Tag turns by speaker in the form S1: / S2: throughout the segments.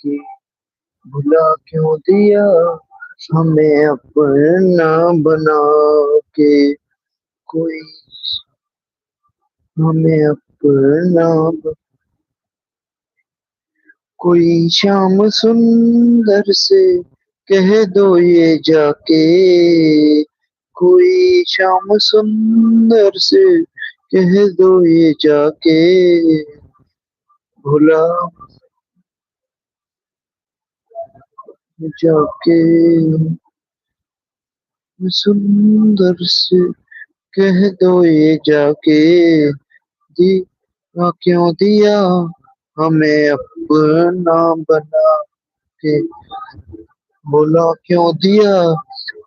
S1: के भुला क्यों दिया हमें अपना बना के। कोई हमें अपना कोई शाम सुंदर से कह दो ये जाके। कोई शाम सुंदर से कह दो ये जाके। भुला जाके सुंदर से कह दो ये जाके। दिया क्यों दिया हमें अपना बना के। भुला क्यों दिया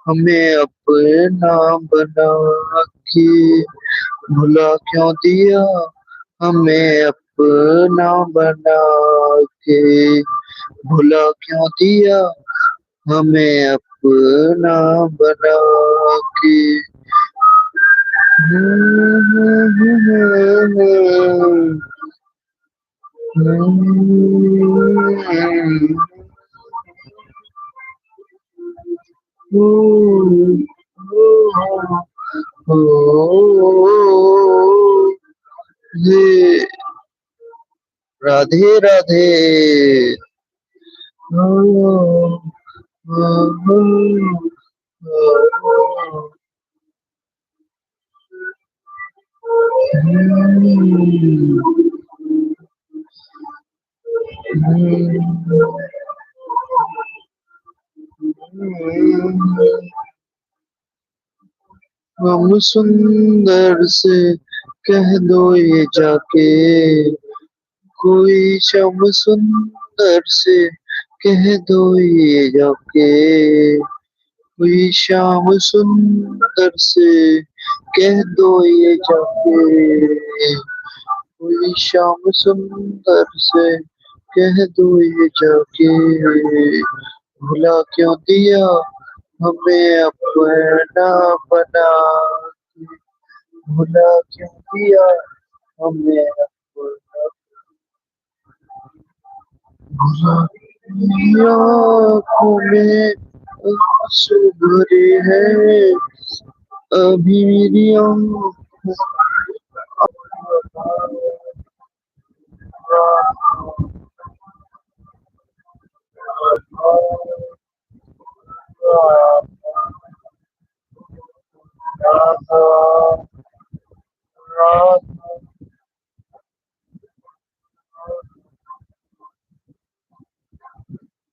S1: हमें अपना बना के। भुला क्यों दिया हमें अपना बना के। भुला क्यों दिया हमें अपना बना के। ये राधे राधे। हम सुंदर से कह दो ये जाके। कोई शम सुंदर से कह दो ये जाके। कोई शाम सुंदर से कह दो ये जाके। कोई शाम सुंदर से कह दो ये जाके। भुला क्यों दिया हमें अपना बना के। भुला क्यों दिया हमें अपना भुला। आँखों में आंसू भरे हैं अभी मेरी आँखों